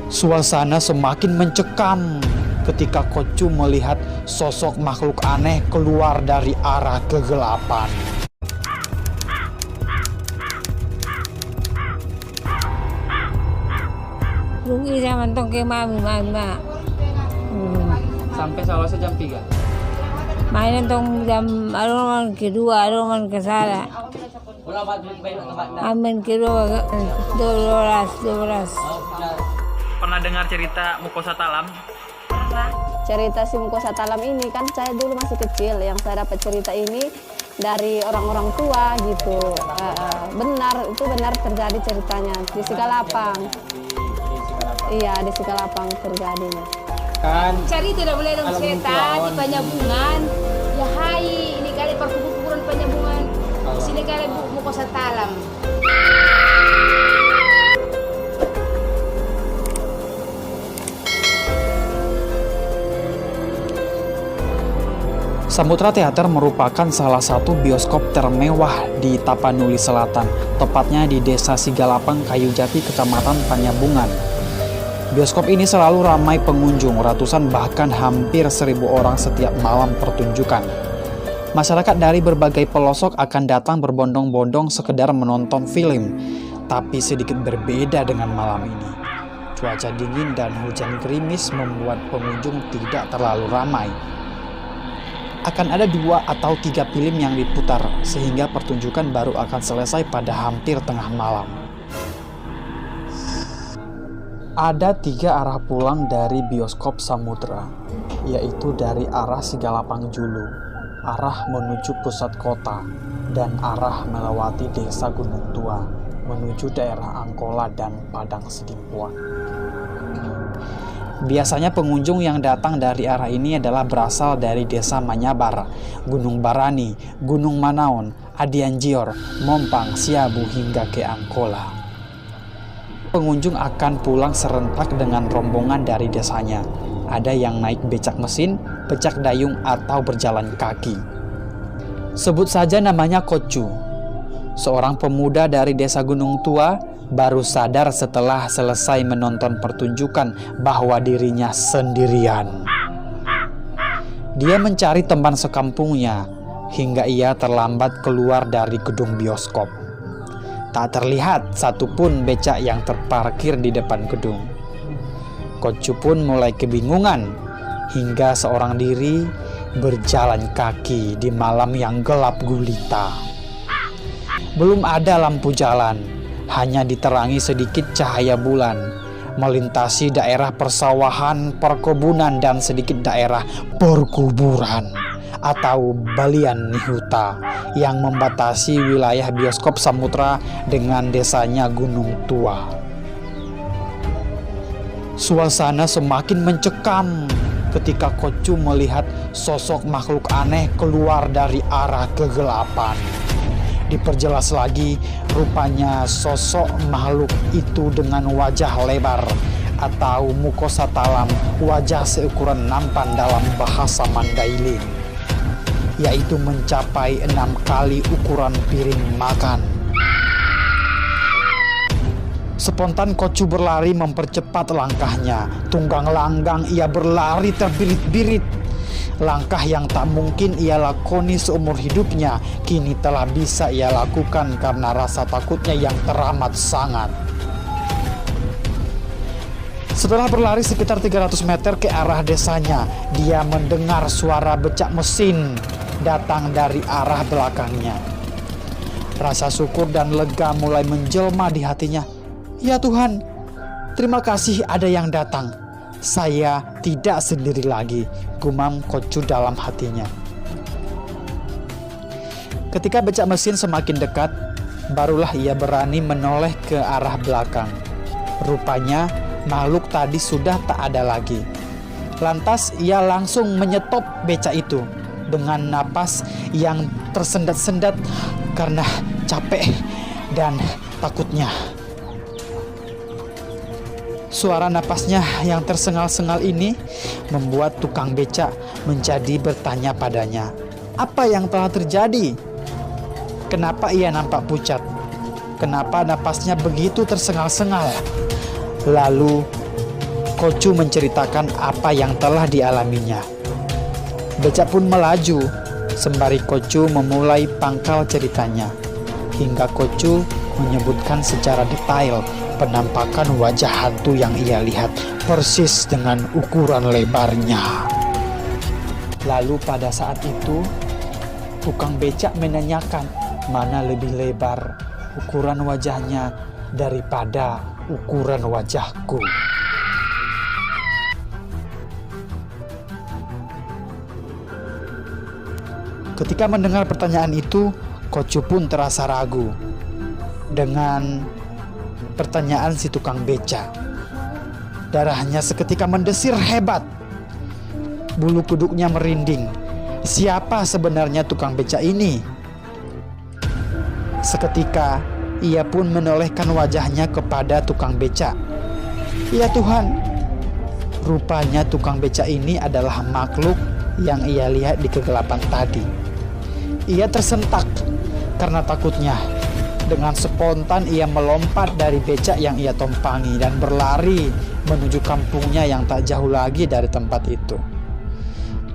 Suasana semakin mencekam ketika Kocu melihat sosok makhluk aneh keluar dari arah kegelapan. Rugi saya mentong ke mami. Sampai sawahnya jam 3. Main tong jam aroman kedua, aroman kesana. Amin kedua 12. Pernah dengar cerita Mukosa Talam? Cerita si Mukosa Talam ini kan saya dulu masih kecil, yang saya dapat cerita ini dari orang-orang tua gitu. Itu benar terjadi ceritanya di Sikalapang. Iya, di Sikalapang terjadinya. Kan Cari tidak boleh dong setan di Penyambungan. Ya hai, ini kali perkuburan Penyambungan. Sini kali Mukosa Talam. Samudra Theater merupakan salah satu bioskop termewah di Tapanuli Selatan, tepatnya di Desa Sigalapang, Kayujati, Kecamatan Penyambungan. Bioskop ini selalu ramai pengunjung, ratusan bahkan hampir 1.000 orang setiap malam pertunjukan. Masyarakat dari berbagai pelosok akan datang berbondong-bondong sekedar menonton film, tapi sedikit berbeda dengan malam ini. Cuaca dingin dan hujan gerimis membuat pengunjung tidak terlalu ramai. Akan ada 2 atau 3 film yang diputar, sehingga pertunjukan baru akan selesai pada hampir tengah malam. Ada 3 arah pulang dari bioskop Samudra, yaitu dari arah Sigalapang Julu, arah menuju pusat kota, dan arah melewati Desa Gunung Tua, menuju daerah Angkola dan Padang Sidimpuan. Biasanya pengunjung yang datang dari arah ini adalah berasal dari Desa Manyabar, Gunung Barani, Gunung Manaon, Adianjior, Mompang, Siabu hingga ke Angkola. Pengunjung akan pulang serentak dengan rombongan dari desanya. Ada yang naik becak mesin, becak dayung atau berjalan kaki. Sebut saja namanya Kocu. Seorang pemuda dari Desa Gunung Tua baru sadar setelah selesai menonton pertunjukan bahwa dirinya sendirian. Dia mencari teman sekampungnya hingga ia terlambat keluar dari gedung bioskop. Tak terlihat satupun becak yang terparkir di depan gedung. Kocu pun mulai kebingungan hingga seorang diri berjalan kaki di malam yang gelap gulita. Belum ada lampu jalan, hanya diterangi sedikit cahaya bulan, melintasi daerah persawahan, perkebunan, dan sedikit daerah perkuburan atau Balian Nihuta yang membatasi wilayah bioskop Samudra dengan desanya Gunung Tua. Suasana semakin mencekam ketika Kocu melihat sosok makhluk aneh keluar dari arah kegelapan. Diperjelas lagi, rupanya sosok makhluk itu dengan wajah lebar atau Mukosa Talam, wajah seukuran nampan dalam bahasa Mandailing, yaitu mencapai 6 kali ukuran piring makan. Spontan Kocu berlari mempercepat langkahnya. Tunggang langgang ia berlari terbirit-birit. Langkah yang tak mungkin ia lakoni seumur hidupnya, kini telah bisa ia lakukan karena rasa takutnya yang teramat sangat. Setelah berlari sekitar 300 meter ke arah desanya, dia mendengar suara becak mesin datang dari arah belakangnya. Rasa syukur dan lega mulai menjelma di hatinya. Ya Tuhan, terima kasih ada yang datang. Saya tidak sendiri lagi, gumam Kocu dalam hatinya. Ketika becak mesin semakin dekat, barulah ia berani menoleh ke arah belakang. Rupanya makhluk tadi sudah tak ada lagi. Lantas ia langsung menyetop becak itu dengan napas yang tersendat-sendat karena capek dan takutnya. Suara napasnya yang tersengal-sengal ini membuat tukang becak menjadi bertanya padanya, apa yang telah terjadi? Kenapa ia nampak pucat? Kenapa napasnya begitu tersengal-sengal? Lalu Kocu menceritakan apa yang telah dialaminya. Becak pun melaju, sembari Kocu memulai pangkal ceritanya, hingga Kocu menyebutkan secara detail penampakan wajah hantu yang ia lihat persis dengan ukuran lebarnya. Lalu pada saat itu, tukang becak menanyakan mana lebih lebar ukuran wajahnya daripada ukuran wajahku. Ketika mendengar pertanyaan itu, Kocu pun terasa ragu dengan pertanyaan si tukang beca. Darahnya seketika mendesir hebat. Bulu kuduknya merinding. Siapa sebenarnya tukang beca ini? Seketika ia pun menolehkan wajahnya kepada tukang beca. Ya Tuhan, rupanya tukang beca ini adalah makhluk yang ia lihat di kegelapan tadi. Ia tersentak karena takutnya. Dengan spontan ia melompat dari becak yang ia tumpangi dan berlari menuju kampungnya yang tak jauh lagi dari tempat itu.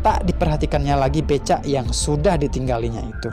Tak diperhatikannya lagi becak yang sudah ditinggalinya itu.